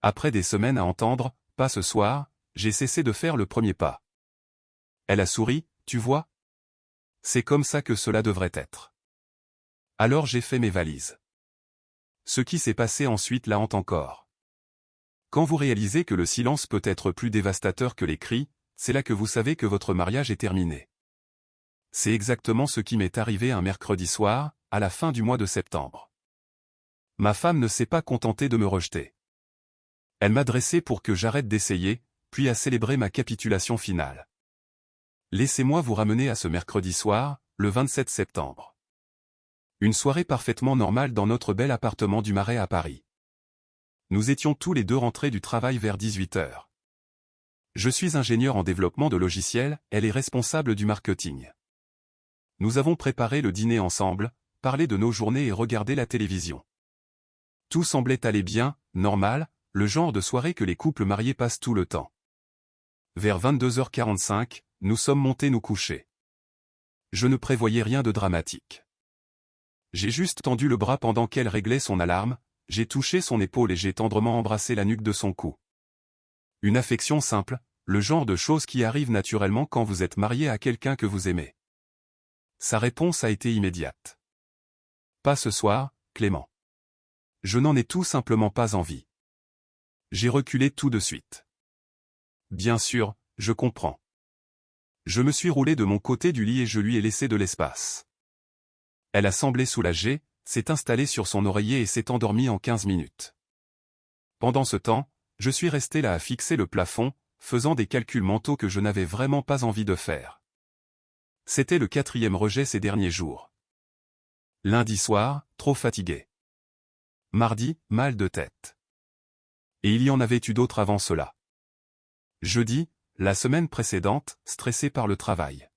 Après des semaines à entendre « pas ce soir », j'ai cessé de faire le premier pas. Elle a souri, tu vois? C'est comme ça que cela devrait être. Alors j'ai fait mes valises. Ce qui s'est passé ensuite la hante encore. Quand vous réalisez que le silence peut être plus dévastateur que les cris, c'est là que vous savez que votre mariage est terminé. C'est exactement ce qui m'est arrivé un mercredi soir, à la fin du mois de septembre. Ma femme ne s'est pas contentée de me rejeter. Elle m'a dressé pour que j'arrête d'essayer, puis a célébré ma capitulation finale. Laissez-moi vous ramener à ce mercredi soir, le 27 septembre. Une soirée parfaitement normale dans notre bel appartement du Marais à Paris. Nous étions tous les deux rentrés du travail vers 18 h. Je suis ingénieur en développement de logiciels, elle est responsable du marketing. Nous avons préparé le dîner ensemble, parlé de nos journées et regardé la télévision. Tout semblait aller bien, normal, le genre de soirée que les couples mariés passent tout le temps. Vers 22 h 45, nous sommes montés nous coucher. Je ne prévoyais rien de dramatique. J'ai juste tendu le bras pendant qu'elle réglait son alarme, j'ai touché son épaule et j'ai tendrement embrassé la nuque de son cou. Une affection simple, le genre de choses qui arrivent naturellement quand vous êtes marié à quelqu'un que vous aimez. Sa réponse a été immédiate. Pas ce soir, Clément. Je n'en ai tout simplement pas envie. J'ai reculé tout de suite. Bien sûr, je comprends. Je me suis roulé de mon côté du lit et je lui ai laissé de l'espace. Elle a semblé soulagée, s'est installée sur son oreiller et s'est endormie en 15 minutes. Pendant ce temps, je suis resté là à fixer le plafond, faisant des calculs mentaux que je n'avais vraiment pas envie de faire. C'était le 4e rejet ces derniers jours. Lundi soir, trop fatigué. Mardi, mal de tête. Et il y en avait eu d'autres avant cela. Jeudi, la semaine précédente, stressé par le travail.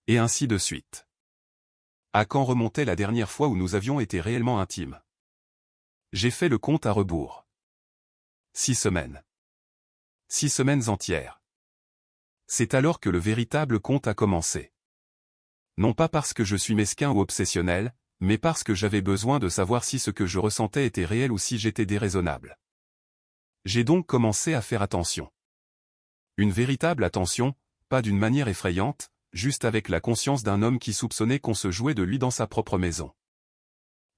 Et ainsi de suite. À quand remontait la dernière fois où nous avions été réellement intimes? J'ai fait le compte à rebours. 6 semaines. 6 semaines entières. C'est alors que le véritable compte a commencé. Non pas parce que je suis mesquin ou obsessionnel, mais parce que j'avais besoin de savoir si ce que je ressentais était réel ou si j'étais déraisonnable. J'ai donc commencé à faire attention. Une véritable attention, pas d'une manière effrayante, juste avec la conscience d'un homme qui soupçonnait qu'on se jouait de lui dans sa propre maison.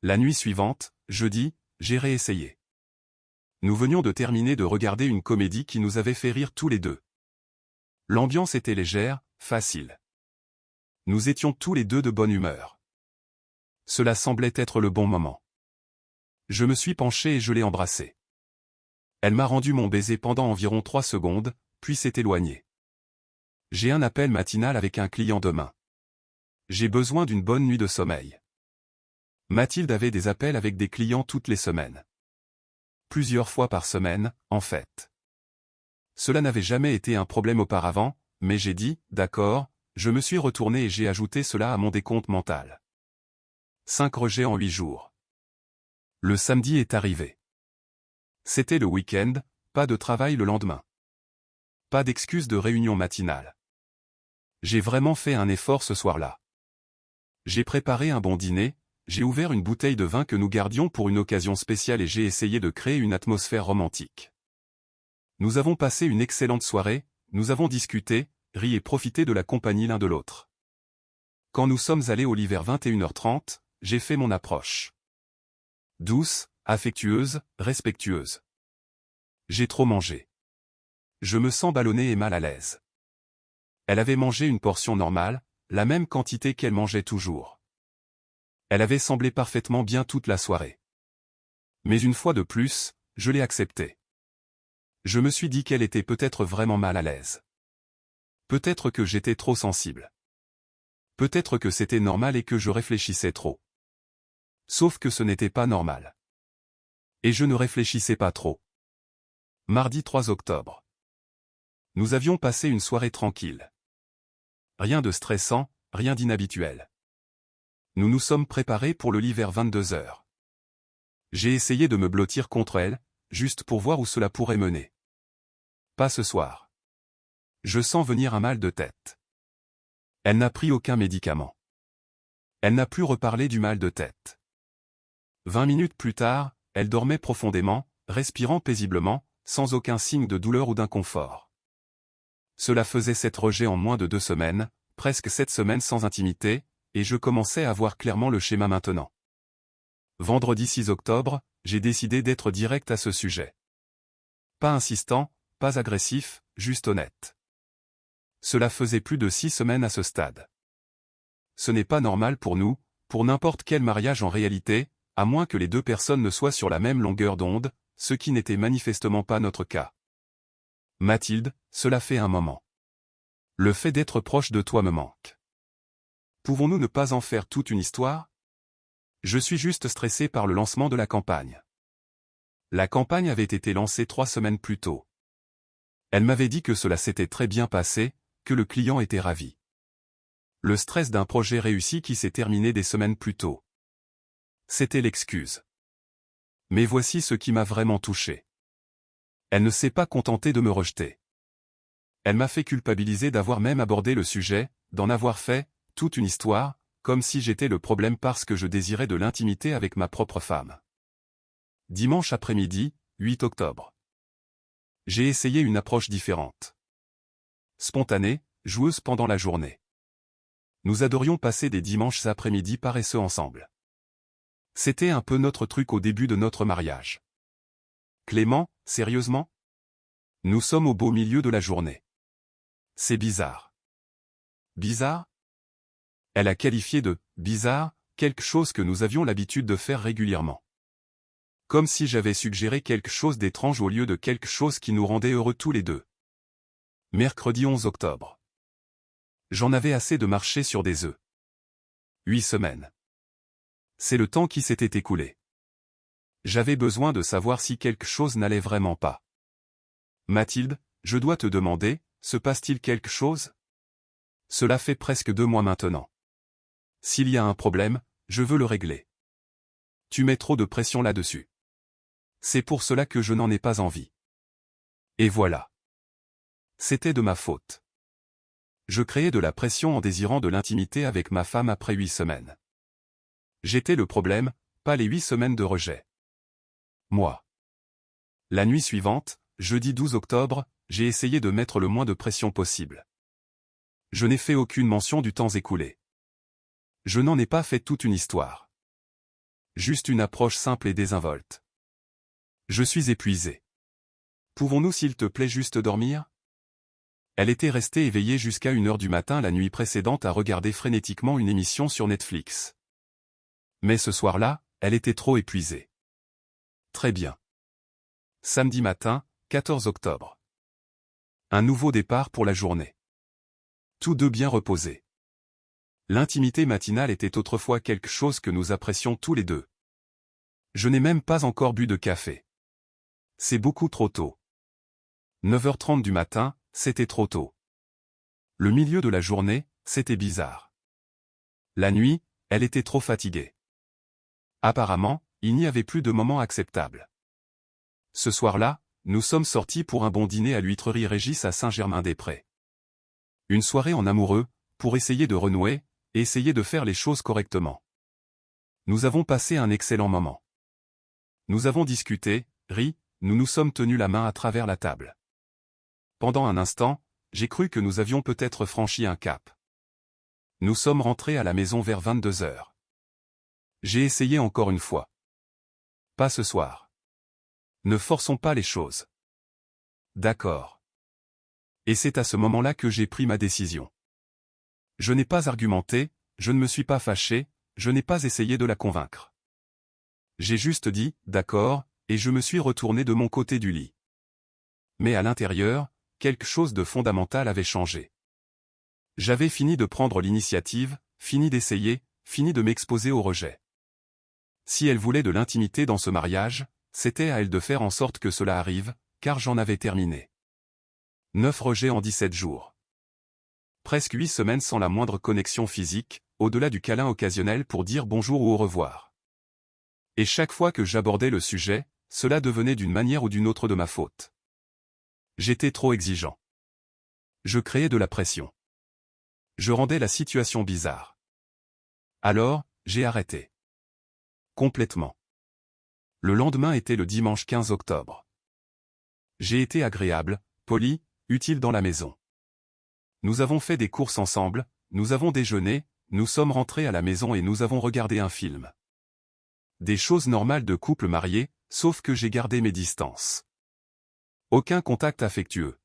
La nuit suivante, jeudi, j'ai réessayé. Nous venions de terminer de regarder une comédie qui nous avait fait rire tous les deux. L'ambiance était légère, facile. Nous étions tous les deux de bonne humeur. Cela semblait être le bon moment. Je me suis penché et je l'ai embrassée. Elle m'a rendu mon baiser pendant environ 3 secondes, puis s'est éloignée. J'ai un appel matinal avec un client demain. J'ai besoin d'une bonne nuit de sommeil. Mathilde avait des appels avec des clients toutes les semaines. Plusieurs fois par semaine, en fait. Cela n'avait jamais été un problème auparavant, mais j'ai dit, d'accord, je me suis retourné et j'ai ajouté cela à mon décompte mental. 5 rejets en 8 jours. Le samedi est arrivé. C'était le week-end, pas de travail le lendemain. Pas d'excuse de réunion matinale. J'ai vraiment fait un effort ce soir-là. J'ai préparé un bon dîner, j'ai ouvert une bouteille de vin que nous gardions pour une occasion spéciale et j'ai essayé de créer une atmosphère romantique. Nous avons passé une excellente soirée, nous avons discuté, ri et profité de la compagnie l'un de l'autre. Quand nous sommes allés au lit vers 21 h 30, j'ai fait mon approche. Douce, affectueuse, respectueuse. J'ai trop mangé. Je me sens ballonné et mal à l'aise. Elle avait mangé une portion normale, la même quantité qu'elle mangeait toujours. Elle avait semblé parfaitement bien toute la soirée. Mais une fois de plus, je l'ai acceptée. Je me suis dit qu'elle était peut-être vraiment mal à l'aise. Peut-être que j'étais trop sensible. Peut-être que c'était normal et que je réfléchissais trop. Sauf que ce n'était pas normal. Et je ne réfléchissais pas trop. Mardi 3 octobre. Nous avions passé une soirée tranquille. Rien de stressant, rien d'inhabituel. Nous nous sommes préparés pour le lit vers 22 h. J'ai essayé de me blottir contre elle, juste pour voir où cela pourrait mener. Pas ce soir. Je sens venir un mal de tête. Elle n'a pris aucun médicament. Elle n'a plus reparlé du mal de tête. 20 minutes plus tard, elle dormait profondément, respirant paisiblement, sans aucun signe de douleur ou d'inconfort. Cela faisait 7 rejets en moins de 2 semaines, presque 7 semaines sans intimité, et je commençais à voir clairement le schéma maintenant. Vendredi 6 octobre, j'ai décidé d'être direct à ce sujet. Pas insistant, pas agressif, juste honnête. Cela faisait plus de 6 semaines à ce stade. Ce n'est pas normal pour nous, pour n'importe quel mariage en réalité, à moins que les deux personnes ne soient sur la même longueur d'onde, ce qui n'était manifestement pas notre cas. Mathilde, cela fait un moment. Le fait d'être proche de toi me manque. Pouvons-nous ne pas en faire toute une histoire? Je suis juste stressé par le lancement de la campagne. La campagne avait été lancée 3 semaines plus tôt. Elle m'avait dit que cela s'était très bien passé, que le client était ravi. Le stress d'un projet réussi qui s'est terminé des semaines plus tôt. C'était l'excuse. Mais voici ce qui m'a vraiment touché. Elle ne s'est pas contentée de me rejeter. Elle m'a fait culpabiliser d'avoir même abordé le sujet, d'en avoir fait toute une histoire, comme si j'étais le problème parce que je désirais de l'intimité avec ma propre femme. Dimanche après-midi, 8 octobre. J'ai essayé une approche différente. Spontanée, joueuse pendant la journée. Nous adorions passer des dimanches après-midi paresseux ensemble. C'était un peu notre truc au début de notre mariage. Clément, sérieusement? Nous sommes au beau milieu de la journée. C'est bizarre. Bizarre? Elle a qualifié de « bizarre » quelque chose que nous avions l'habitude de faire régulièrement. Comme si j'avais suggéré quelque chose d'étrange au lieu de quelque chose qui nous rendait heureux tous les deux. Mercredi 11 octobre. J'en avais assez de marcher sur des œufs. 8 semaines. C'est le temps qui s'était écoulé. J'avais besoin de savoir si quelque chose n'allait vraiment pas. Mathilde, je dois te demander, se passe-t-il quelque chose? Cela fait presque 2 mois maintenant. S'il y a un problème, je veux le régler. Tu mets trop de pression là-dessus. C'est pour cela que je n'en ai pas envie. Et voilà. C'était de ma faute. Je créais de la pression en désirant de l'intimité avec ma femme après 8 semaines. J'étais le problème, pas les 8 semaines de rejet. Moi. La nuit suivante, jeudi 12 octobre, j'ai essayé de mettre le moins de pression possible. Je n'ai fait aucune mention du temps écoulé. Je n'en ai pas fait toute une histoire. Juste une approche simple et désinvolte. Je suis épuisé. Pouvons-nous s'il te plaît juste dormir? Elle était restée éveillée jusqu'à 1 heure du matin la nuit précédente à regarder frénétiquement une émission sur Netflix. Mais ce soir-là, elle était trop épuisée. Très bien. Samedi matin, 14 octobre. Un nouveau départ pour la journée. Tous deux bien reposés. L'intimité matinale était autrefois quelque chose que nous apprécions tous les deux. Je n'ai même pas encore bu de café. C'est beaucoup trop tôt. 9h30 du matin, c'était trop tôt. Le milieu de la journée, c'était bizarre. La nuit, elle était trop fatiguée. Apparemment, il n'y avait plus de moment acceptable. Ce soir-là, nous sommes sortis pour un bon dîner à l'Huîtrerie Régis à Saint-Germain-des-Prés. Une soirée en amoureux, pour essayer de renouer, et essayer de faire les choses correctement. Nous avons passé un excellent moment. Nous avons discuté, ri, nous nous sommes tenus la main à travers la table. Pendant un instant, j'ai cru que nous avions peut-être franchi un cap. Nous sommes rentrés à la maison vers 22h. J'ai essayé encore une fois. Pas ce soir. Ne forçons pas les choses. D'accord. Et c'est à ce moment-là que j'ai pris ma décision. Je n'ai pas argumenté, je ne me suis pas fâché, je n'ai pas essayé de la convaincre. J'ai juste dit « d'accord » et je me suis retourné de mon côté du lit. Mais à l'intérieur, quelque chose de fondamental avait changé. J'avais fini de prendre l'initiative, fini d'essayer, fini de m'exposer au rejet. Si elle voulait de l'intimité dans ce mariage, c'était à elle de faire en sorte que cela arrive, car j'en avais terminé. 9 rejets en 17 jours. Presque 8 semaines sans la moindre connexion physique, au-delà du câlin occasionnel pour dire bonjour ou au revoir. Et chaque fois que j'abordais le sujet, cela devenait d'une manière ou d'une autre de ma faute. J'étais trop exigeant. Je créais de la pression. Je rendais la situation bizarre. Alors, j'ai arrêté. Complètement. Le lendemain était le dimanche 15 octobre. J'ai été agréable, poli, utile dans la maison. Nous avons fait des courses ensemble, nous avons déjeuné, nous sommes rentrés à la maison et nous avons regardé un film. Des choses normales de couple marié, sauf que j'ai gardé mes distances. Aucun contact affectueux.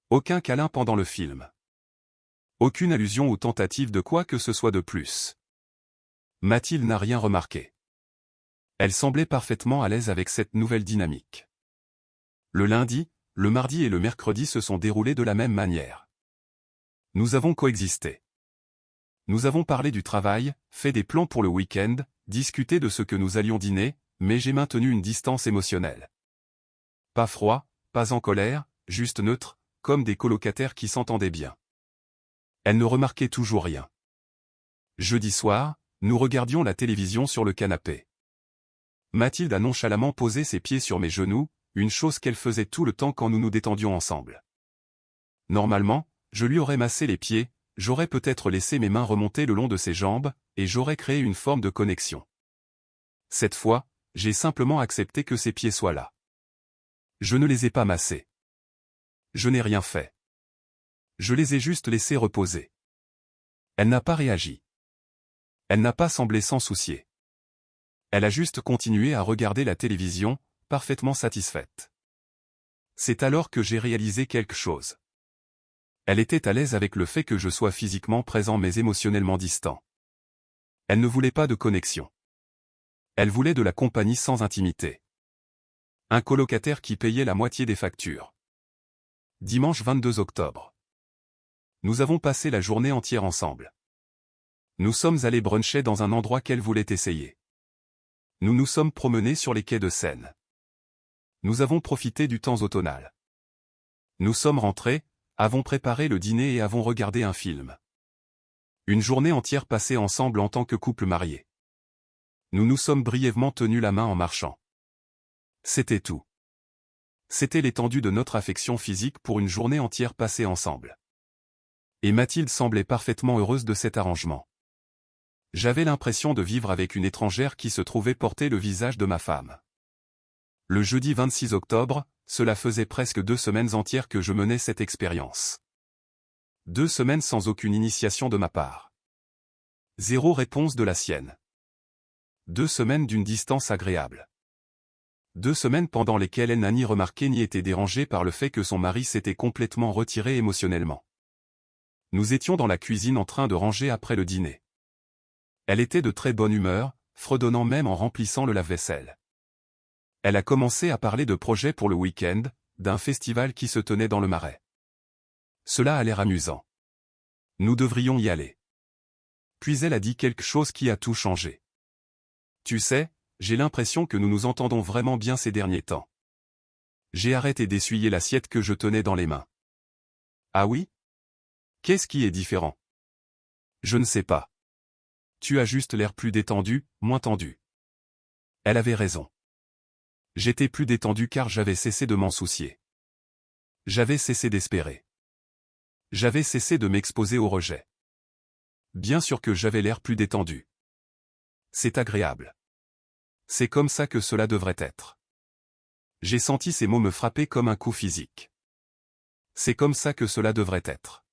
Aucun câlin pendant le film. Aucune allusion ou tentative de quoi que ce soit de plus. Mathilde n'a rien remarqué. Elle semblait parfaitement à l'aise avec cette nouvelle dynamique. Le lundi, le mardi et le mercredi se sont déroulés de la même manière. Nous avons coexisté. Nous avons parlé du travail, fait des plans pour le week-end, discuté de ce que nous allions dîner, mais j'ai maintenu une distance émotionnelle. Pas froid, pas en colère, juste neutre, comme des colocataires qui s'entendaient bien. Elle ne remarquait toujours rien. Jeudi soir, nous regardions la télévision sur le canapé. Mathilde a nonchalamment posé ses pieds sur mes genoux, une chose qu'elle faisait tout le temps quand nous nous détendions ensemble. Normalement, je lui aurais massé les pieds, j'aurais peut-être laissé mes mains remonter le long de ses jambes, et j'aurais créé une forme de connexion. Cette fois, j'ai simplement accepté que ses pieds soient là. Je ne les ai pas massés. Je n'ai rien fait. Je les ai juste laissés reposer. Elle n'a pas réagi. Elle n'a pas semblé s'en soucier. Elle a juste continué à regarder la télévision, parfaitement satisfaite. C'est alors que j'ai réalisé quelque chose. Elle était à l'aise avec le fait que je sois physiquement présent mais émotionnellement distant. Elle ne voulait pas de connexion. Elle voulait de la compagnie sans intimité. Un colocataire qui payait la moitié des factures. Dimanche 22 octobre. Nous avons passé la journée entière ensemble. Nous sommes allés bruncher dans un endroit qu'elle voulait essayer. Nous nous sommes promenés sur les quais de Seine. Nous avons profité du temps automnal. Nous sommes rentrés, avons préparé le dîner et avons regardé un film. Une journée entière passée ensemble en tant que couple marié. Nous nous sommes brièvement tenus la main en marchant. C'était tout. C'était l'étendue de notre affection physique pour une journée entière passée ensemble. Et Mathilde semblait parfaitement heureuse de cet arrangement. J'avais l'impression de vivre avec une étrangère qui se trouvait porter le visage de ma femme. Le jeudi 26 octobre, cela faisait presque 2 semaines entières que je menais cette expérience. 2 semaines sans aucune initiation de ma part. 0 réponse de la sienne. 2 semaines d'une distance agréable. 2 semaines pendant lesquelles elle n'a ni remarqué ni été dérangée par le fait que son mari s'était complètement retiré émotionnellement. Nous étions dans la cuisine en train de ranger après le dîner. Elle était de très bonne humeur, fredonnant même en remplissant le lave-vaisselle. Elle a commencé à parler de projets pour le week-end, d'un festival qui se tenait dans le Marais. Cela a l'air amusant. Nous devrions y aller. Puis elle a dit quelque chose qui a tout changé. Tu sais, j'ai l'impression que nous nous entendons vraiment bien ces derniers temps. J'ai arrêté d'essuyer l'assiette que je tenais dans les mains. Ah oui? Qu'est-ce qui est différent? Je ne sais pas. Tu as juste l'air plus détendu, moins tendu. Elle avait raison. J'étais plus détendu car j'avais cessé de m'en soucier. J'avais cessé d'espérer. J'avais cessé de m'exposer au rejet. Bien sûr que j'avais l'air plus détendu. C'est agréable. C'est comme ça que cela devrait être. J'ai senti ces mots me frapper comme un coup physique. C'est comme ça que cela devrait être.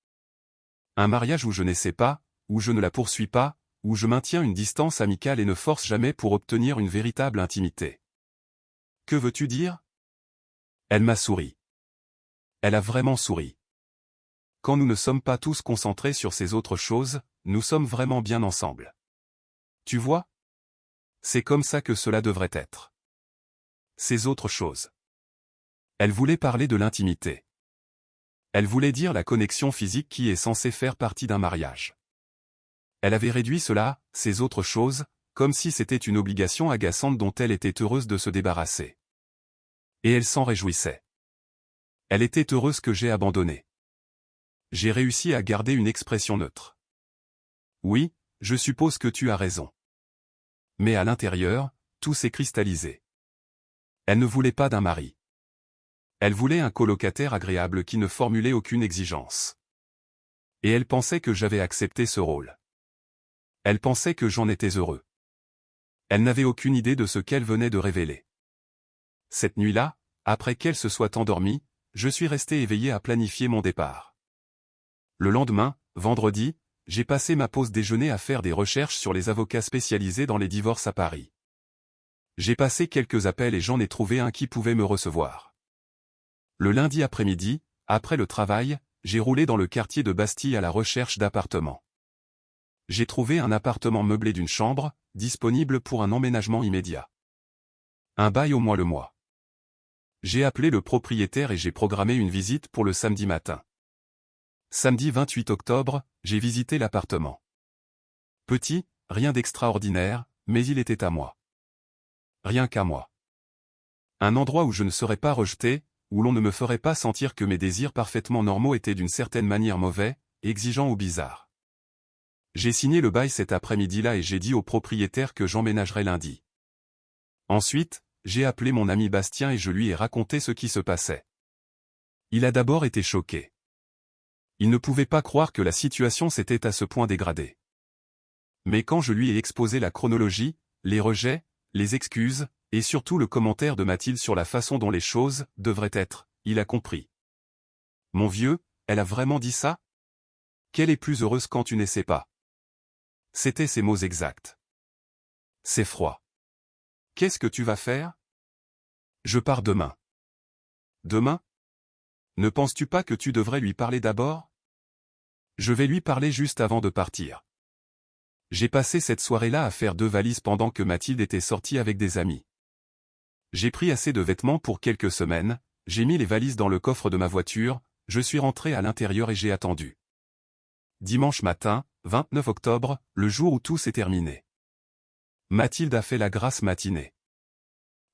Un mariage où je n'essaie pas, où je ne la poursuis pas, où je maintiens une distance amicale et ne force jamais pour obtenir une véritable intimité. Que veux-tu dire? Elle m'a souri. Elle a vraiment souri. Quand nous ne sommes pas tous concentrés sur ces autres choses, nous sommes vraiment bien ensemble. Tu vois? C'est comme ça que cela devrait être. Ces autres choses. Elle voulait parler de l'intimité. Elle voulait dire la connexion physique qui est censée faire partie d'un mariage. Elle avait réduit cela, ces autres choses, comme si c'était une obligation agaçante dont elle était heureuse de se débarrasser. Et elle s'en réjouissait. Elle était heureuse que j'ai abandonné. J'ai réussi à garder une expression neutre. Oui, je suppose que tu as raison. Mais à l'intérieur, tout s'est cristallisé. Elle ne voulait pas d'un mari. Elle voulait un colocataire agréable qui ne formulait aucune exigence. Et elle pensait que j'avais accepté ce rôle. Elle pensait que j'en étais heureux. Elle n'avait aucune idée de ce qu'elle venait de révéler. Cette nuit-là, après qu'elle se soit endormie, je suis resté éveillé à planifier mon départ. Le lendemain, vendredi, j'ai passé ma pause déjeuner à faire des recherches sur les avocats spécialisés dans les divorces à Paris. J'ai passé quelques appels et j'en ai trouvé un qui pouvait me recevoir. Le lundi après-midi, après le travail, j'ai roulé dans le quartier de Bastille à la recherche d'appartements. J'ai trouvé un appartement meublé d'une chambre, disponible pour un emménagement immédiat. Un bail au moins le mois. J'ai appelé le propriétaire et j'ai programmé une visite pour le samedi matin. Samedi 28 octobre, j'ai visité l'appartement. Petit, rien d'extraordinaire, mais il était à moi. Rien qu'à moi. Un endroit où je ne serais pas rejeté, où l'on ne me ferait pas sentir que mes désirs parfaitement normaux étaient d'une certaine manière mauvais, exigeants ou bizarres. J'ai signé le bail cet après-midi-là et j'ai dit au propriétaire que j'emménagerais lundi. Ensuite, j'ai appelé mon ami Bastien et je lui ai raconté ce qui se passait. Il a d'abord été choqué. Il ne pouvait pas croire que la situation s'était à ce point dégradée. Mais quand je lui ai exposé la chronologie, les rejets, les excuses, et surtout le commentaire de Mathilde sur la façon dont les choses devraient être, il a compris. Mon vieux, elle a vraiment dit ça? Qu'elle est plus heureuse quand tu n'essaies pas. C'étaient ses mots exacts. C'est froid. Qu'est-ce que tu vas faire? Je pars demain. Demain? Ne penses-tu pas que tu devrais lui parler d'abord? Je vais lui parler juste avant de partir. J'ai passé cette soirée-là à faire 2 valises pendant que Mathilde était sortie avec des amis. J'ai pris assez de vêtements pour quelques semaines, j'ai mis les valises dans le coffre de ma voiture, je suis rentré à l'intérieur et j'ai attendu. Dimanche matin, 29 octobre, le jour où tout s'est terminé. Mathilde a fait la grasse matinée.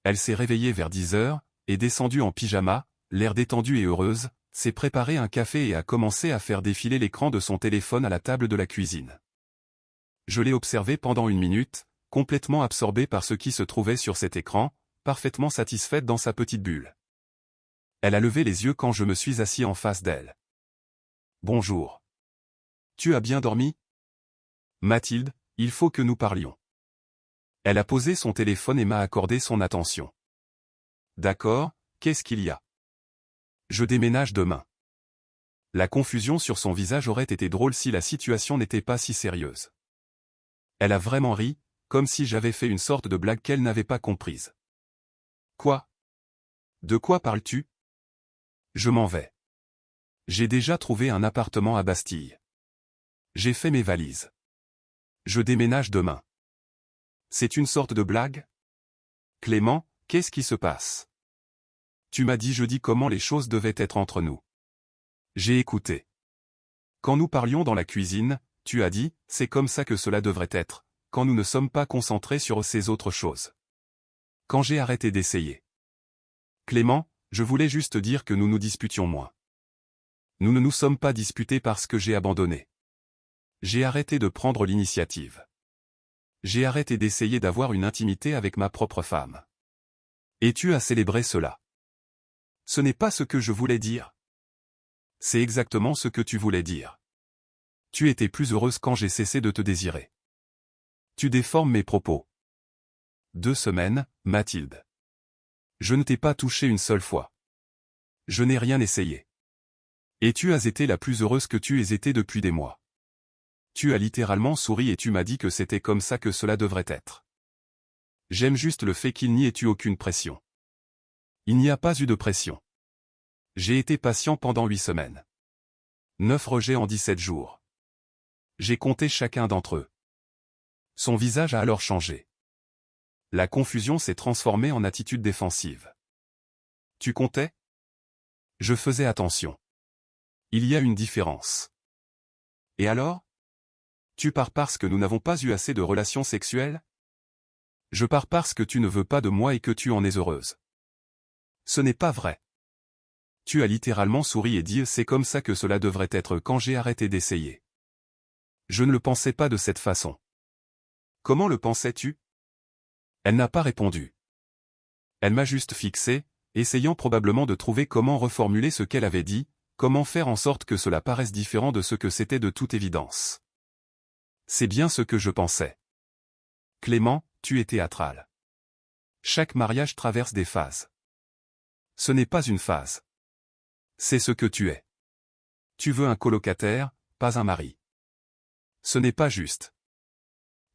Elle s'est réveillée vers 10 heures, est descendue en pyjama, l'air détendue et heureuse, s'est préparé un café et a commencé à faire défiler l'écran de son téléphone à la table de la cuisine. Je l'ai observée pendant 1 minute, complètement absorbée par ce qui se trouvait sur cet écran, parfaitement satisfaite dans sa petite bulle. Elle a levé les yeux quand je me suis assis en face d'elle. Bonjour. Tu as bien dormi? Mathilde, il faut que nous parlions. Elle a posé son téléphone et m'a accordé son attention. D'accord, qu'est-ce qu'il y a? Je déménage demain. La confusion sur son visage aurait été drôle si la situation n'était pas si sérieuse. Elle a vraiment ri, comme si j'avais fait une sorte de blague qu'elle n'avait pas comprise. Quoi? De quoi parles-tu? Je m'en vais. J'ai déjà trouvé un appartement à Bastille. J'ai fait mes valises. Je déménage demain. C'est une sorte de blague? Clément, qu'est-ce qui se passe? Tu m'as dit jeudi comment les choses devaient être entre nous. J'ai écouté. Quand nous parlions dans la cuisine, tu as dit, c'est comme ça que cela devrait être, quand nous ne sommes pas concentrés sur ces autres choses. Quand j'ai arrêté d'essayer. Clément, je voulais juste dire que nous nous disputions moins. Nous ne nous sommes pas disputés parce que j'ai abandonné. J'ai arrêté de prendre l'initiative. J'ai arrêté d'essayer d'avoir une intimité avec ma propre femme. Et tu as célébré cela. Ce n'est pas ce que je voulais dire. C'est exactement ce que tu voulais dire. Tu étais plus heureuse quand j'ai cessé de te désirer. Tu déformes mes propos. 2 semaines, Mathilde. Je ne t'ai pas touché une seule fois. Je n'ai rien essayé. Et tu as été la plus heureuse que tu aies été depuis des mois. Tu as littéralement souri et tu m'as dit que c'était comme ça que cela devrait être. J'aime juste le fait qu'il n'y ait eu aucune pression. Il n'y a pas eu de pression. J'ai été patient pendant 8 semaines. 9 rejets en 17 jours. J'ai compté chacun d'entre eux. Son visage a alors changé. La confusion s'est transformée en attitude défensive. Tu comptais? Je faisais attention. Il y a une différence. Et alors? Tu pars parce que nous n'avons pas eu assez de relations sexuelles? Je pars parce que tu ne veux pas de moi et que tu en es heureuse. Ce n'est pas vrai. Tu as littéralement souri et dit c'est comme ça que cela devrait être quand j'ai arrêté d'essayer. Je ne le pensais pas de cette façon. Comment le pensais-tu? Elle n'a pas répondu. Elle m'a juste fixé, essayant probablement de trouver comment reformuler ce qu'elle avait dit, comment faire en sorte que cela paraisse différent de ce que c'était de toute évidence. C'est bien ce que je pensais. Clément, tu es théâtral. Chaque mariage traverse des phases. Ce n'est pas une phase. C'est ce que tu es. Tu veux un colocataire, pas un mari. Ce n'est pas juste.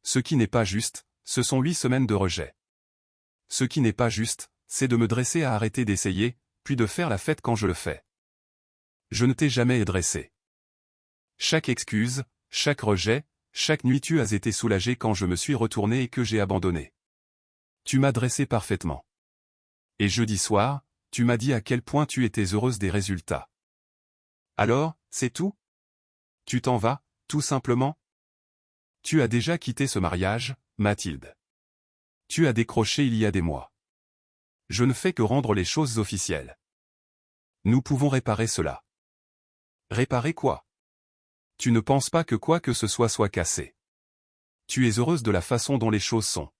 Ce qui n'est pas juste, ce sont 8 semaines de rejet. Ce qui n'est pas juste, c'est de me dresser à arrêter d'essayer, puis de faire la fête quand je le fais. Je ne t'ai jamais dressé. Chaque excuse, chaque rejet, chaque nuit tu as été soulagé quand je me suis retourné et que j'ai abandonné. Tu m'as dressé parfaitement. Et jeudi soir, tu m'as dit à quel point tu étais heureuse des résultats. Alors, c'est tout? Tu t'en vas, tout simplement? Tu as déjà quitté ce mariage, Mathilde. Tu as décroché il y a des mois. Je ne fais que rendre les choses officielles. Nous pouvons réparer cela. Réparer quoi? Tu ne penses pas que quoi que ce soit cassé. Tu es heureuse de la façon dont les choses sont.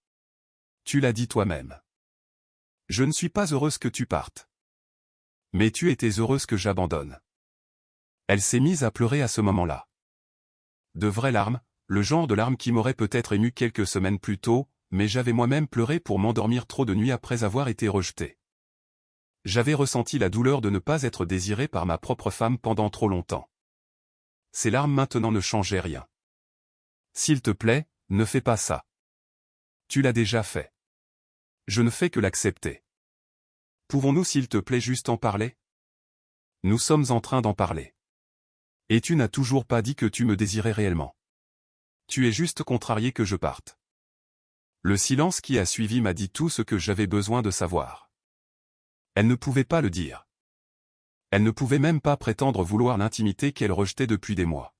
Tu l'as dit toi-même. Je ne suis pas heureuse que tu partes. Mais tu étais heureuse que j'abandonne. Elle s'est mise à pleurer à ce moment-là. De vraies larmes, le genre de larmes qui m'auraient peut-être ému quelques semaines plus tôt, mais j'avais moi-même pleuré pour m'endormir trop de nuits après avoir été rejeté. J'avais ressenti la douleur de ne pas être désiré par ma propre femme pendant trop longtemps. Ces larmes maintenant ne changeaient rien. S'il te plaît, ne fais pas ça. Tu l'as déjà fait. Je ne fais que l'accepter. Pouvons-nous s'il te plaît juste en parler? Nous sommes en train d'en parler. Et tu n'as toujours pas dit que tu me désirais réellement. Tu es juste contrarié que je parte. Le silence qui a suivi m'a dit tout ce que j'avais besoin de savoir. Elle ne pouvait pas le dire. Elle ne pouvait même pas prétendre vouloir l'intimité qu'elle rejetait depuis des mois.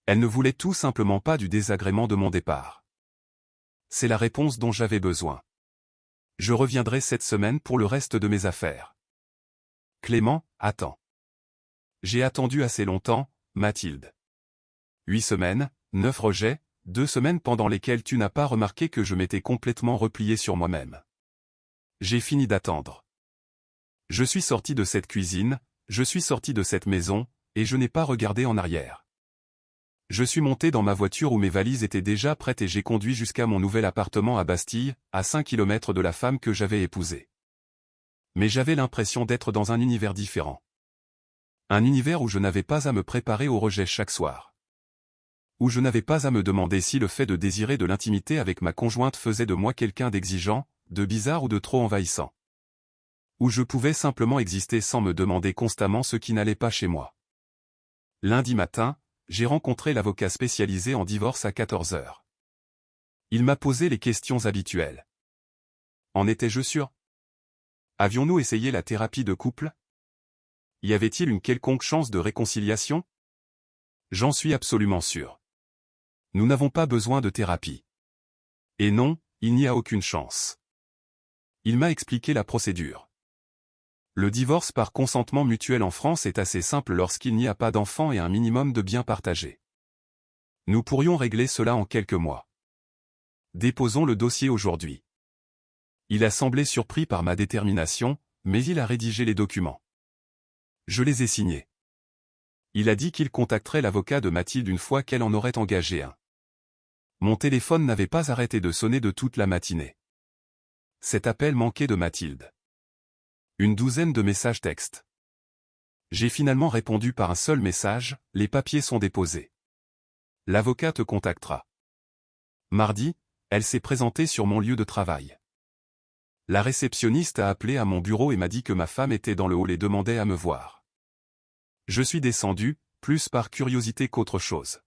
Elle ne voulait tout simplement pas du désagrément de mon départ. C'est la réponse dont j'avais besoin. Je reviendrai cette semaine pour le reste de mes affaires. Clément, attends. J'ai attendu assez longtemps, Mathilde. 8 semaines, 9 rejets, 2 semaines pendant lesquelles tu n'as pas remarqué que je m'étais complètement replié sur moi-même. J'ai fini d'attendre. Je suis sorti de cette cuisine, je suis sorti de cette maison, et je n'ai pas regardé en arrière. Je suis monté dans ma voiture où mes valises étaient déjà prêtes et j'ai conduit jusqu'à mon nouvel appartement à Bastille, à 5 km de la femme que j'avais épousée. Mais j'avais l'impression d'être dans un univers différent. Un univers où je n'avais pas à me préparer au rejet chaque soir. Où je n'avais pas à me demander si le fait de désirer de l'intimité avec ma conjointe faisait de moi quelqu'un d'exigeant, de bizarre ou de trop envahissant. Où je pouvais simplement exister sans me demander constamment ce qui n'allait pas chez moi. Lundi matin, j'ai rencontré l'avocat spécialisé en divorce à 14 heures. Il m'a posé les questions habituelles. En étais-je sûr? Avions-nous essayé la thérapie de couple? Y avait-il une quelconque chance de réconciliation? J'en suis absolument sûr. Nous n'avons pas besoin de thérapie. Et non, il n'y a aucune chance. Il m'a expliqué la procédure. Le divorce par consentement mutuel en France est assez simple lorsqu'il n'y a pas d'enfants et un minimum de biens partagés. Nous pourrions régler cela en quelques mois. Déposons le dossier aujourd'hui. Il a semblé surpris par ma détermination, mais il a rédigé les documents. Je les ai signés. Il a dit qu'il contacterait l'avocat de Mathilde une fois qu'elle en aurait engagé un. Mon téléphone n'avait pas arrêté de sonner de toute la matinée. Cet appel manquait de Mathilde. Une douzaine de messages textes. J'ai finalement répondu par un seul message, les papiers sont déposés. L'avocat te contactera. Mardi, elle s'est présentée sur mon lieu de travail. La réceptionniste a appelé à mon bureau et m'a dit que ma femme était dans le hall et demandait à me voir. Je suis descendu, plus par curiosité qu'autre chose.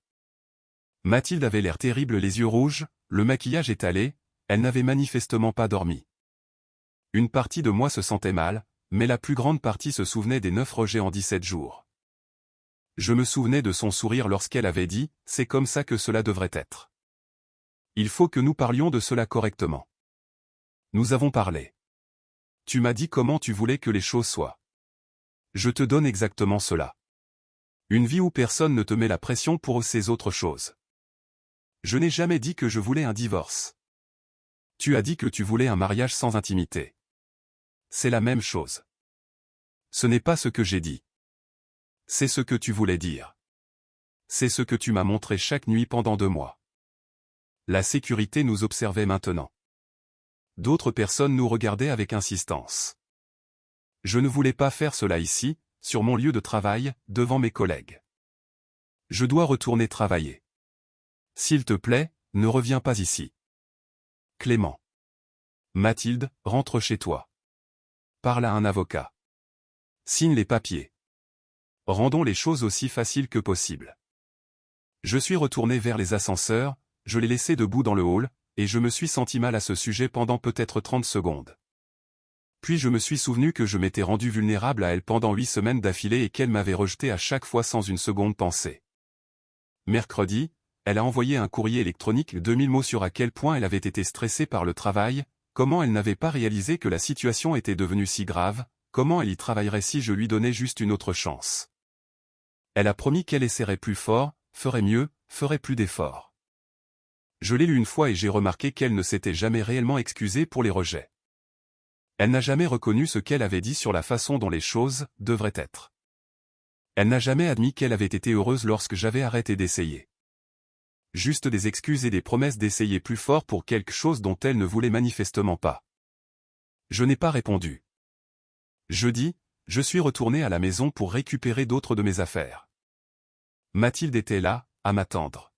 Mathilde avait l'air terrible, les yeux rouges, le maquillage étalé, elle n'avait manifestement pas dormi. Une partie de moi se sentait mal, mais la plus grande partie se souvenait des 9 rejets en 17 jours. Je me souvenais de son sourire lorsqu'elle avait dit « C'est comme ça que cela devrait être. Il faut que nous parlions de cela correctement. » Nous avons parlé. Tu m'as dit comment tu voulais que les choses soient. Je te donne exactement cela. Une vie où personne ne te met la pression pour ces autres choses. Je n'ai jamais dit que je voulais un divorce. Tu as dit que tu voulais un mariage sans intimité. C'est la même chose. Ce n'est pas ce que j'ai dit. C'est ce que tu voulais dire. C'est ce que tu m'as montré chaque nuit pendant 2 mois. La sécurité nous observait maintenant. D'autres personnes nous regardaient avec insistance. Je ne voulais pas faire cela ici, sur mon lieu de travail, devant mes collègues. Je dois retourner travailler. S'il te plaît, ne reviens pas ici. Clément. Mathilde, rentre chez toi. Parle à un avocat. Signe les papiers. Rendons les choses aussi faciles que possible. Je suis retourné vers les ascenseurs, je l'ai laissé debout dans le hall, et je me suis senti mal à ce sujet pendant peut-être 30 secondes. Puis je me suis souvenu que je m'étais rendu vulnérable à elle pendant 8 semaines d'affilée et qu'elle m'avait rejeté à chaque fois sans une seconde pensée. Mercredi, elle a envoyé un courrier électronique de 2000 mots sur à quel point elle avait été stressée par le travail, comment elle n'avait pas réalisé que la situation était devenue si grave, comment elle y travaillerait si je lui donnais juste une autre chance. Elle a promis qu'elle essaierait plus fort, ferait mieux, ferait plus d'efforts. Je l'ai lu une fois et j'ai remarqué qu'elle ne s'était jamais réellement excusée pour les rejets. Elle n'a jamais reconnu ce qu'elle avait dit sur la façon dont les choses devraient être. Elle n'a jamais admis qu'elle avait été heureuse lorsque j'avais arrêté d'essayer. Juste des excuses et des promesses d'essayer plus fort pour quelque chose dont elle ne voulait manifestement pas. Je n'ai pas répondu. Jeudi, je suis retourné à la maison pour récupérer d'autres de mes affaires. Mathilde était là, à m'attendre.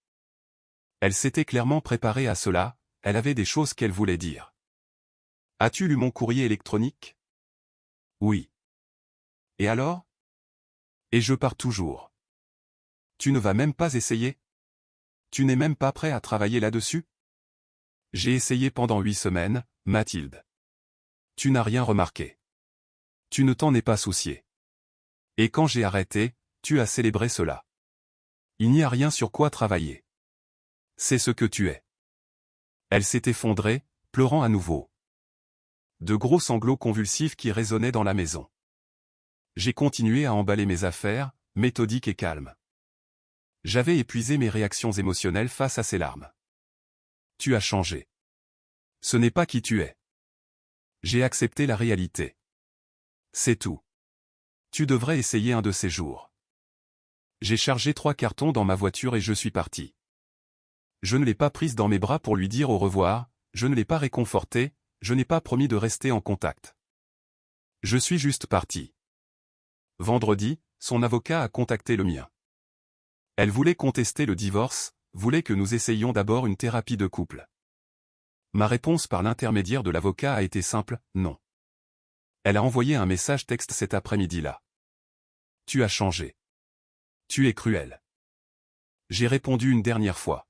Elle s'était clairement préparée à cela, elle avait des choses qu'elle voulait dire. « As-tu lu mon courrier électronique ?» « Oui. »« Et alors ?»« Et je pars toujours. »« Tu ne vas même pas essayer ? Tu n'es même pas prêt à travailler là-dessus ? » J'ai essayé pendant 8 semaines, Mathilde. Tu n'as rien remarqué. Tu ne t'en es pas soucié. Et quand j'ai arrêté, tu as célébré cela. Il n'y a rien sur quoi travailler. C'est ce que tu es. Elle s'est effondrée, pleurant à nouveau. De gros sanglots convulsifs qui résonnaient dans la maison. J'ai continué à emballer mes affaires, méthodique et calme. J'avais épuisé mes réactions émotionnelles face à ces larmes. Tu as changé. Ce n'est pas qui tu es. J'ai accepté la réalité. C'est tout. Tu devrais essayer un de ces jours. J'ai chargé 3 cartons dans ma voiture et je suis parti. Je ne l'ai pas prise dans mes bras pour lui dire au revoir, je ne l'ai pas réconfortée, je n'ai pas promis de rester en contact. Je suis juste parti. Vendredi, son avocat a contacté le mien. Elle voulait contester le divorce, voulait que nous essayions d'abord une thérapie de couple. Ma réponse par l'intermédiaire de l'avocat a été simple, non. Elle a envoyé un message texte cet après-midi-là. Tu as changé. Tu es cruel. J'ai répondu une dernière fois.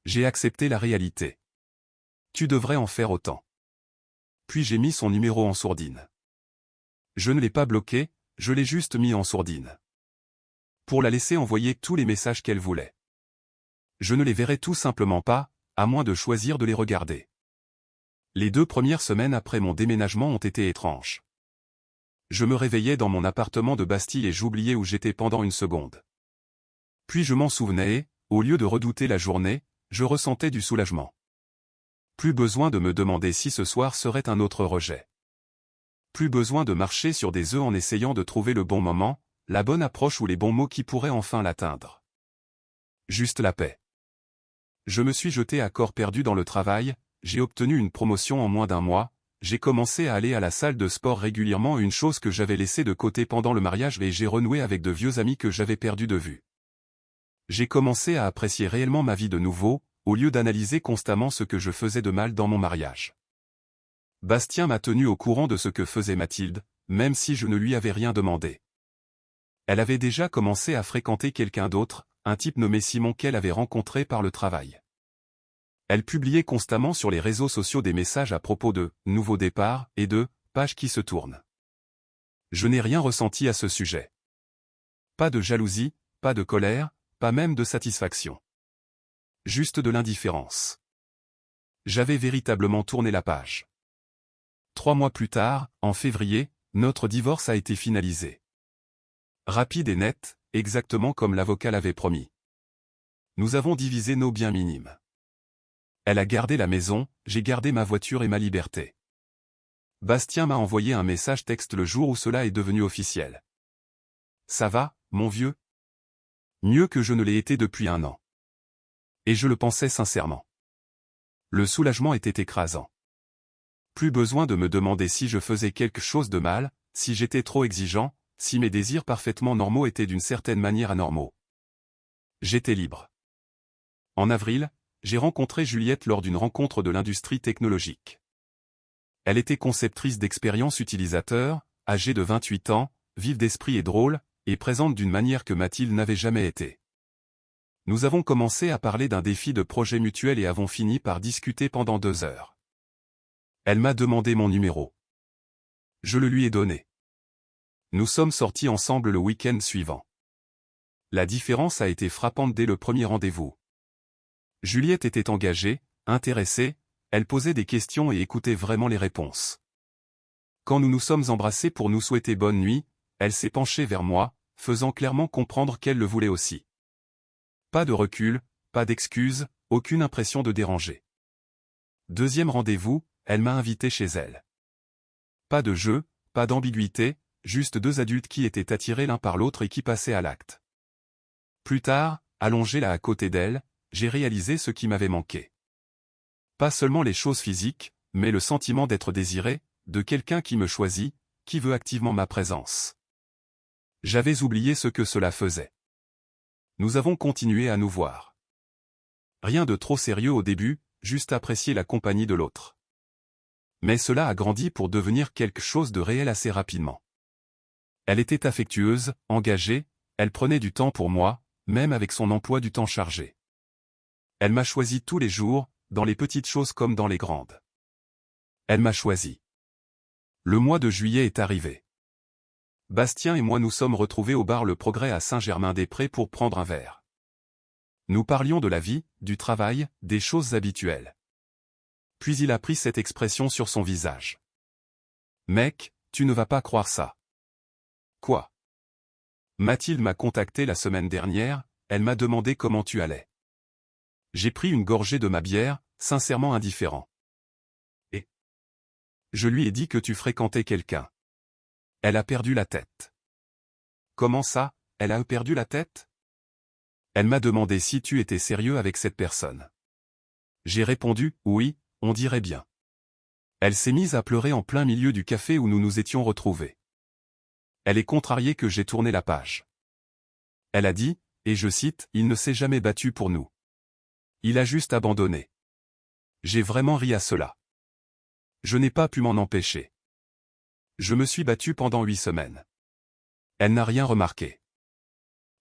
J'ai accepté la réalité. Tu devrais en faire autant. Puis j'ai mis son numéro en sourdine. Je ne l'ai pas bloqué, je l'ai juste mis en sourdine. Pour la laisser envoyer tous les messages qu'elle voulait. Je ne les verrai tout simplement pas, à moins de choisir de les regarder. Les 2 premières semaines après mon déménagement ont été étranges. Je me réveillais dans mon appartement de Bastille et j'oubliais où j'étais pendant une seconde. Puis je m'en souvenais et, au lieu de redouter la journée, je ressentais du soulagement. Plus besoin de me demander si ce soir serait un autre rejet. Plus besoin de marcher sur des œufs en essayant de trouver le bon moment, la bonne approche ou les bons mots qui pourraient enfin l'atteindre. Juste la paix. Je me suis jeté à corps perdu dans le travail, j'ai obtenu une promotion en moins d'1 mois, j'ai commencé à aller à la salle de sport régulièrement, une chose que j'avais laissée de côté pendant le mariage, et j'ai renoué avec de vieux amis que j'avais perdus de vue. J'ai commencé à apprécier réellement ma vie de nouveau, au lieu d'analyser constamment ce que je faisais de mal dans mon mariage. Bastien m'a tenu au courant de ce que faisait Mathilde, même si je ne lui avais rien demandé. Elle avait déjà commencé à fréquenter quelqu'un d'autre, un type nommé Simon qu'elle avait rencontré par le travail. Elle publiait constamment sur les réseaux sociaux des messages à propos de « nouveau départ » et de « pages qui se tournent ». Je n'ai rien ressenti à ce sujet. Pas de jalousie, pas de colère, pas même de satisfaction. Juste de l'indifférence. J'avais véritablement tourné la page. 3 mois plus tard, en février, notre divorce a été finalisé. Rapide et net, exactement comme l'avocat l'avait promis. Nous avons divisé nos biens minimes. Elle a gardé la maison, j'ai gardé ma voiture et ma liberté. Bastien m'a envoyé un message texte le jour où cela est devenu officiel. Ça va, mon vieux ? Mieux que je ne l'ai été depuis 1 an. Et je le pensais sincèrement. Le soulagement était écrasant. Plus besoin de me demander si je faisais quelque chose de mal, si j'étais trop exigeant, si mes désirs parfaitement normaux étaient d'une certaine manière anormaux. J'étais libre. En avril, j'ai rencontré Juliette lors d'une rencontre de l'industrie technologique. Elle était conceptrice d'expériences utilisateurs, âgée de 28 ans, vive d'esprit et drôle, et présente d'une manière que Mathilde n'avait jamais été. Nous avons commencé à parler d'un défi de projet mutuel et avons fini par discuter pendant 2 heures. Elle m'a demandé mon numéro. Je le lui ai donné. Nous sommes sortis ensemble le week-end suivant. La différence a été frappante dès le premier rendez-vous. Juliette était engagée, intéressée, elle posait des questions et écoutait vraiment les réponses. Quand nous nous sommes embrassés pour nous souhaiter bonne nuit, elle s'est penchée vers moi, faisant clairement comprendre qu'elle le voulait aussi. Pas de recul, pas d'excuses, aucune impression de déranger. Deuxième rendez-vous, elle m'a invité chez elle. Pas de jeu, pas d'ambiguïté, juste 2 adultes qui étaient attirés l'un par l'autre et qui passaient à l'acte. Plus tard, allongé là à côté d'elle, j'ai réalisé ce qui m'avait manqué. Pas seulement les choses physiques, mais le sentiment d'être désiré, de quelqu'un qui me choisit, qui veut activement ma présence. J'avais oublié ce que cela faisait. Nous avons continué à nous voir. Rien de trop sérieux au début, juste apprécier la compagnie de l'autre. Mais cela a grandi pour devenir quelque chose de réel assez rapidement. Elle était affectueuse, engagée, elle prenait du temps pour moi, même avec son emploi du temps chargé. Elle m'a choisi tous les jours, dans les petites choses comme dans les grandes. Elle m'a choisi. Le mois de juillet est arrivé. Bastien et moi nous sommes retrouvés au bar Le Progrès à Saint-Germain-des-Prés pour prendre un verre. Nous parlions de la vie, du travail, des choses habituelles. Puis il a pris cette expression sur son visage. « Mec, tu ne vas pas croire ça. » Quoi? Mathilde m'a contacté la semaine dernière, elle m'a demandé comment tu allais. J'ai pris une gorgée de ma bière, sincèrement indifférent. Et je lui ai dit que tu fréquentais quelqu'un. Elle a perdu la tête. Comment ça, elle a perdu la tête? Elle m'a demandé si tu étais sérieux avec cette personne. J'ai répondu, oui, on dirait bien. Elle s'est mise à pleurer en plein milieu du café où nous nous étions retrouvés. Elle est contrariée que j'ai tourné la page. Elle a dit, et je cite, « Il ne s'est jamais battu pour nous. Il a juste abandonné. » J'ai vraiment ri à cela. Je n'ai pas pu m'en empêcher. Je me suis battu pendant 8 semaines. Elle n'a rien remarqué.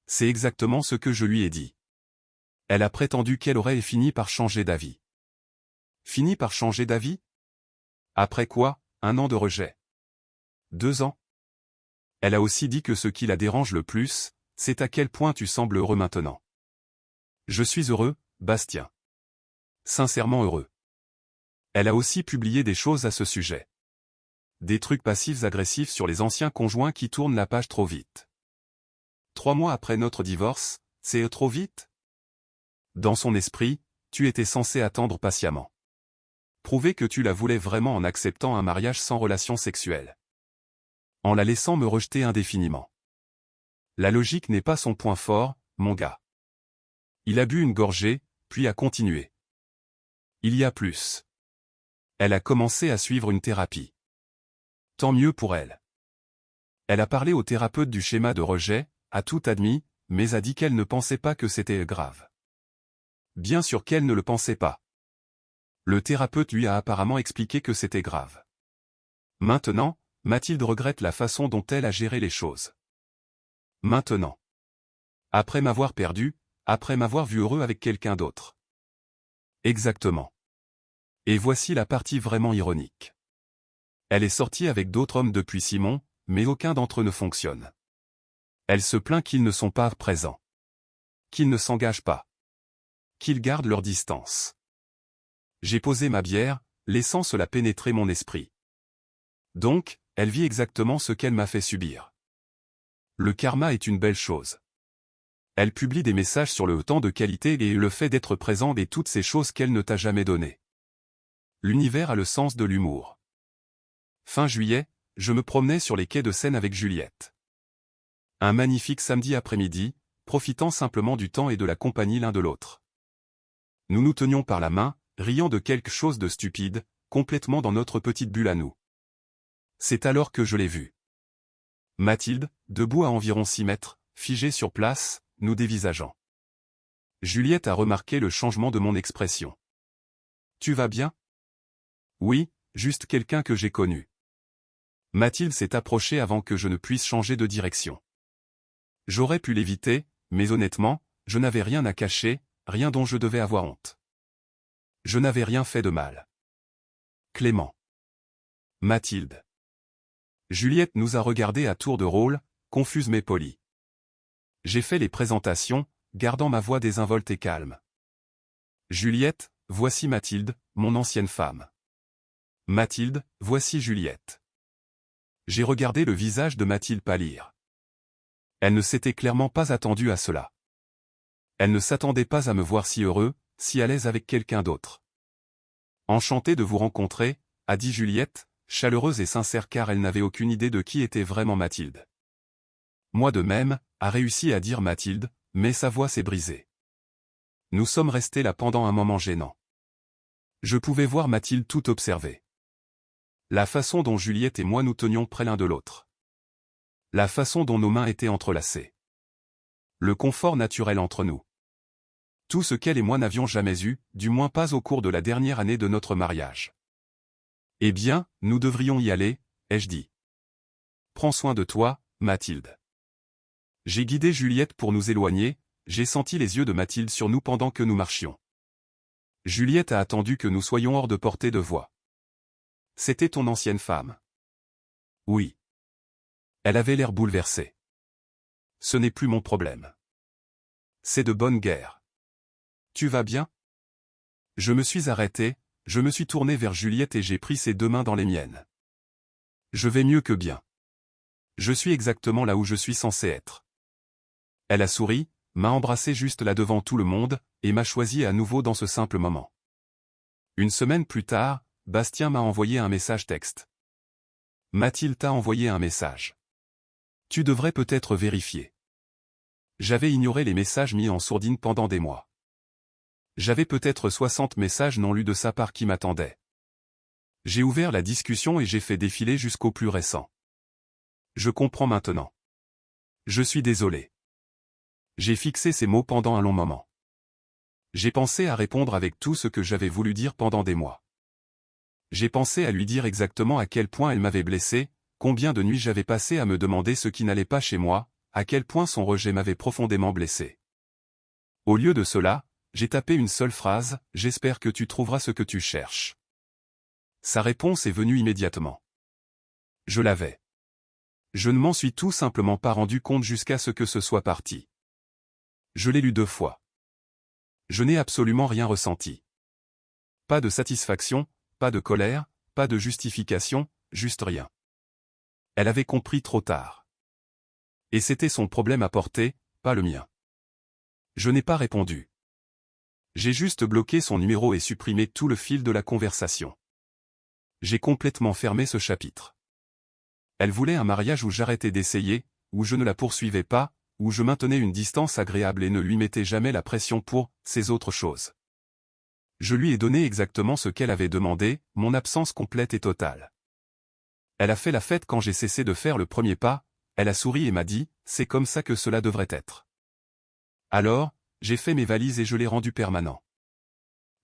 C'est exactement ce que je lui ai dit. Elle a prétendu qu'elle aurait fini par changer d'avis. Fini par changer d'avis? Après quoi, 1 an de rejet. 2 ans? Elle a aussi dit que ce qui la dérange le plus, c'est à quel point tu sembles heureux maintenant. Je suis heureux, Bastien. Sincèrement heureux. Elle a aussi publié des choses à ce sujet. Des trucs passifs-agressifs sur les anciens conjoints qui tournent la page trop vite. 3 mois après notre divorce, c'est trop vite? Dans son esprit, tu étais censé attendre patiemment. Prouver que tu la voulais vraiment en acceptant un mariage sans relation sexuelle. En la laissant me rejeter indéfiniment. La logique n'est pas son point fort, mon gars. Il a bu une gorgée, puis a continué. Il y a plus. Elle a commencé à suivre une thérapie. Tant mieux pour elle. Elle a parlé au thérapeute du schéma de rejet, a tout admis, mais a dit qu'elle ne pensait pas que c'était grave. Bien sûr qu'elle ne le pensait pas. Le thérapeute lui a apparemment expliqué que c'était grave. Maintenant, Mathilde regrette la façon dont elle a géré les choses. Maintenant. Après m'avoir perdu, après m'avoir vu heureux avec quelqu'un d'autre. Exactement. Et voici la partie vraiment ironique. Elle est sortie avec d'autres hommes depuis Simon, mais aucun d'entre eux ne fonctionne. Elle se plaint qu'ils ne sont pas présents. Qu'ils ne s'engagent pas. Qu'ils gardent leur distance. J'ai posé ma bière, laissant cela pénétrer mon esprit. Donc, elle vit exactement ce qu'elle m'a fait subir. Le karma est une belle chose. Elle publie des messages sur le temps de qualité et le fait d'être présent et toutes ces choses qu'elle ne t'a jamais données. L'univers a le sens de l'humour. Fin juillet, je me promenais sur les quais de Seine avec Juliette. Un magnifique samedi après-midi, profitant simplement du temps et de la compagnie l'un de l'autre. Nous nous tenions par la main, riant de quelque chose de stupide, complètement dans notre petite bulle à nous. C'est alors que je l'ai vue. Mathilde, debout à environ 6 mètres, figée sur place, nous dévisageant. Juliette a remarqué le changement de mon expression. « Tu vas bien ?»« Oui, juste quelqu'un que j'ai connu. » Mathilde s'est approchée avant que je ne puisse changer de direction. J'aurais pu l'éviter, mais honnêtement, je n'avais rien à cacher, rien dont je devais avoir honte. Je n'avais rien fait de mal. Clément. Mathilde. Juliette nous a regardés à tour de rôle, confuse mais polie. J'ai fait les présentations, gardant ma voix désinvolte et calme. Juliette, voici Mathilde, mon ancienne femme. Mathilde, voici Juliette. J'ai regardé le visage de Mathilde pâlir. Elle ne s'était clairement pas attendue à cela. Elle ne s'attendait pas à me voir si heureux, si à l'aise avec quelqu'un d'autre. « Enchantée de vous rencontrer », a dit Juliette, chaleureuse et sincère car elle n'avait aucune idée de qui était vraiment Mathilde. Moi de même, a réussi à dire Mathilde, mais sa voix s'est brisée. Nous sommes restés là pendant un moment gênant. Je pouvais voir Mathilde tout observer. La façon dont Juliette et moi nous tenions près l'un de l'autre. La façon dont nos mains étaient entrelacées. Le confort naturel entre nous. Tout ce qu'elle et moi n'avions jamais eu, du moins pas au cours de la dernière année de notre mariage. « Eh bien, nous devrions y aller, » ai-je dit. « Prends soin de toi, Mathilde. » J'ai guidé Juliette pour nous éloigner, j'ai senti les yeux de Mathilde sur nous pendant que nous marchions. Juliette a attendu que nous soyons hors de portée de voix. « C'était ton ancienne femme. » Oui. Elle avait l'air bouleversée. « Ce n'est plus mon problème. C'est de bonne guerre. Tu vas bien ?» Je me suis arrêté, je me suis tourné vers Juliette et j'ai pris ses 2 mains dans les miennes. Je vais mieux que bien. Je suis exactement là où je suis censé être. Elle a souri, m'a embrassé juste là devant tout le monde, et m'a choisi à nouveau dans ce simple moment. Une semaine plus tard, Bastien m'a envoyé un message texte. Mathilde t'a envoyé un message. Tu devrais peut-être vérifier. J'avais ignoré les messages mis en sourdine pendant des mois. J'avais peut-être 60 messages non lus de sa part qui m'attendaient. J'ai ouvert la discussion et j'ai fait défiler jusqu'au plus récent. Je comprends maintenant. Je suis désolé. J'ai fixé ces mots pendant un long moment. J'ai pensé à répondre avec tout ce que j'avais voulu dire pendant des mois. J'ai pensé à lui dire exactement à quel point elle m'avait blessé, combien de nuits j'avais passé à me demander ce qui n'allait pas chez moi, à quel point son rejet m'avait profondément blessé. Au lieu de cela, j'ai tapé une seule phrase, « J'espère que tu trouveras ce que tu cherches. » Sa réponse est venue immédiatement. Je l'avais. Je ne m'en suis tout simplement pas rendu compte jusqu'à ce que ce soit parti. Je l'ai lu 2 fois. Je n'ai absolument rien ressenti. Pas de satisfaction, pas de colère, pas de justification, juste rien. Elle avait compris trop tard. Et c'était son problème à porter, pas le mien. Je n'ai pas répondu. J'ai juste bloqué son numéro et supprimé tout le fil de la conversation. J'ai complètement fermé ce chapitre. Elle voulait un mariage où j'arrêtais d'essayer, où je ne la poursuivais pas, où je maintenais une distance agréable et ne lui mettais jamais la pression pour ces autres choses. Je lui ai donné exactement ce qu'elle avait demandé, mon absence complète et totale. Elle a fait la fête quand j'ai cessé de faire le premier pas, elle a souri et m'a dit, c'est comme ça que cela devrait être. Alors, j'ai fait mes valises et je l'ai rendu permanent.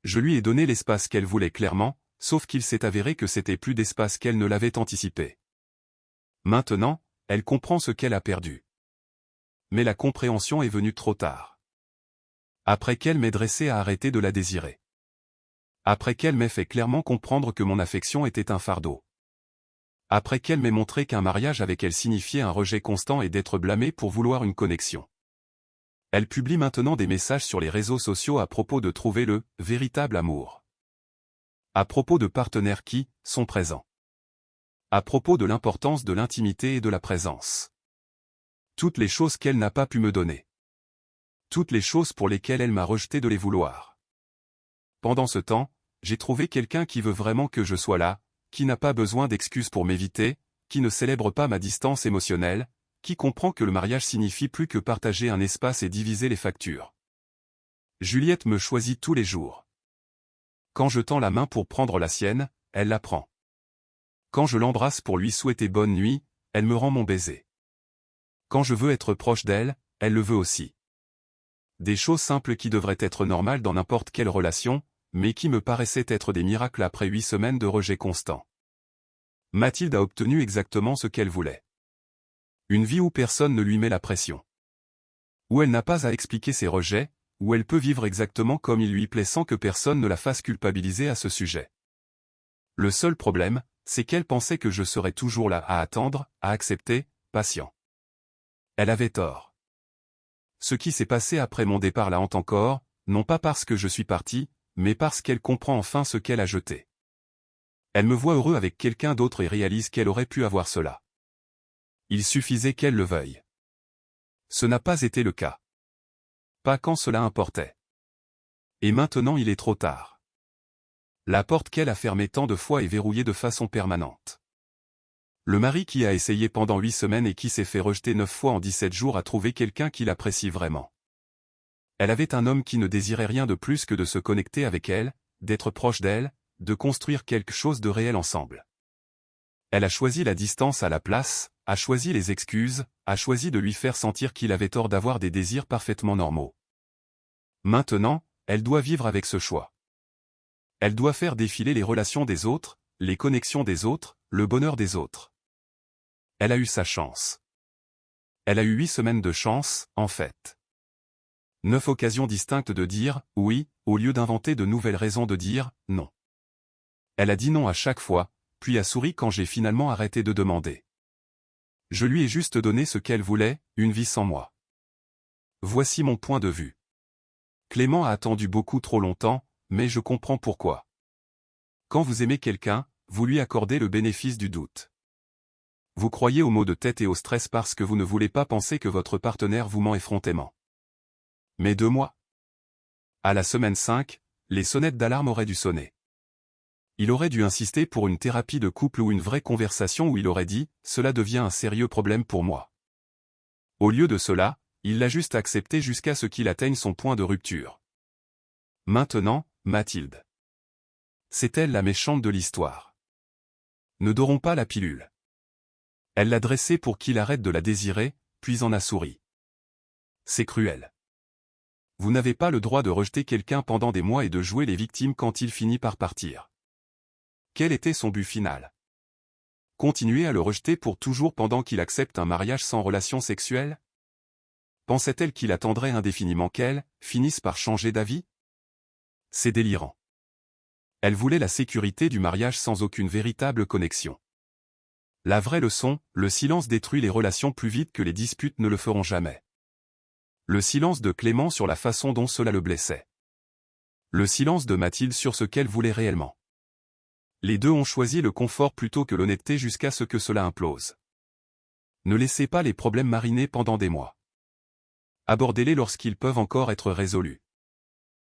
Je lui ai donné l'espace qu'elle voulait clairement, sauf qu'il s'est avéré que c'était plus d'espace qu'elle ne l'avait anticipé. Maintenant, elle comprend ce qu'elle a perdu. Mais la compréhension est venue trop tard. Après qu'elle m'ait dressé à arrêter de la désirer. Après qu'elle m'ait fait clairement comprendre que mon affection était un fardeau. Après qu'elle m'ait montré qu'un mariage avec elle signifiait un rejet constant et d'être blâmée pour vouloir une connexion. Elle publie maintenant des messages sur les réseaux sociaux à propos de trouver le « véritable amour ». À propos de partenaires qui sont présents. À propos de l'importance de l'intimité et de la présence. Toutes les choses qu'elle n'a pas pu me donner. Toutes les choses pour lesquelles elle m'a rejeté de les vouloir. Pendant ce temps, j'ai trouvé quelqu'un qui veut vraiment que je sois là, qui n'a pas besoin d'excuses pour m'éviter, qui ne célèbre pas ma distance émotionnelle, qui comprend que le mariage signifie plus que partager un espace et diviser les factures. Juliette me choisit tous les jours. Quand je tends la main pour prendre la sienne, elle la prend. Quand je l'embrasse pour lui souhaiter bonne nuit, elle me rend mon baiser. Quand je veux être proche d'elle, elle le veut aussi. Des choses simples qui devraient être normales dans n'importe quelle relation, mais qui me paraissaient être des miracles après 8 semaines de rejet constant. Mathilde a obtenu exactement ce qu'elle voulait. Une vie où personne ne lui met la pression. Où elle n'a pas à expliquer ses rejets, où elle peut vivre exactement comme il lui plaît sans que personne ne la fasse culpabiliser à ce sujet. Le seul problème, c'est qu'elle pensait que je serais toujours là à attendre, à accepter, patient. Elle avait tort. Ce qui s'est passé après mon départ la hante encore, non pas parce que je suis parti, mais parce qu'elle comprend enfin ce qu'elle a jeté. Elle me voit heureux avec quelqu'un d'autre et réalise qu'elle aurait pu avoir cela. Il suffisait qu'elle le veuille. Ce n'a pas été le cas. Pas quand cela importait. Et maintenant il est trop tard. La porte qu'elle a fermée tant de fois est verrouillée de façon permanente. Le mari qui a essayé pendant 8 semaines et qui s'est fait rejeter 9 fois en 17 jours a trouvé quelqu'un qui l'apprécie vraiment. Elle avait un homme qui ne désirait rien de plus que de se connecter avec elle, d'être proche d'elle, de construire quelque chose de réel ensemble. Elle a choisi la distance à la place, a choisi les excuses, a choisi de lui faire sentir qu'il avait tort d'avoir des désirs parfaitement normaux. Maintenant, elle doit vivre avec ce choix. Elle doit faire défiler les relations des autres, les connexions des autres, le bonheur des autres. Elle a eu sa chance. Elle a eu 8 semaines de chance, en fait. 9 occasions distinctes de dire « oui », au lieu d'inventer de nouvelles raisons de dire « non ». Elle a dit non à chaque fois, puis a souri quand j'ai finalement arrêté de demander. Je lui ai juste donné ce qu'elle voulait, une vie sans moi. Voici mon point de vue. Clément a attendu beaucoup trop longtemps, mais je comprends pourquoi. Quand vous aimez quelqu'un, vous lui accordez le bénéfice du doute. Vous croyez aux maux de tête et au stress parce que vous ne voulez pas penser que votre partenaire vous ment effrontément. Mais 2 mois. À la semaine 5, les sonnettes d'alarme auraient dû sonner. Il aurait dû insister pour une thérapie de couple ou une vraie conversation où il aurait dit « cela devient un sérieux problème pour moi ». Au lieu de cela, il l'a juste accepté jusqu'à ce qu'il atteigne son point de rupture. Maintenant, Mathilde. C'est elle la méchante de l'histoire. Ne dorons pas la pilule. Elle l'a dressée pour qu'il arrête de la désirer, puis en a souri. C'est cruel. Vous n'avez pas le droit de rejeter quelqu'un pendant des mois et de jouer les victimes quand il finit par partir. Quel était son but final? Continuer à le rejeter pour toujours pendant qu'il accepte un mariage sans relation sexuelle? Pensait-elle qu'il attendrait indéfiniment qu'elle finisse par changer d'avis? C'est délirant. Elle voulait la sécurité du mariage sans aucune véritable connexion. La vraie leçon, le silence détruit les relations plus vite que les disputes ne le feront jamais. Le silence de Clément sur la façon dont cela le blessait. Le silence de Mathilde sur ce qu'elle voulait réellement. Les deux ont choisi le confort plutôt que l'honnêteté jusqu'à ce que cela implose. Ne laissez pas les problèmes mariner pendant des mois. Abordez-les lorsqu'ils peuvent encore être résolus.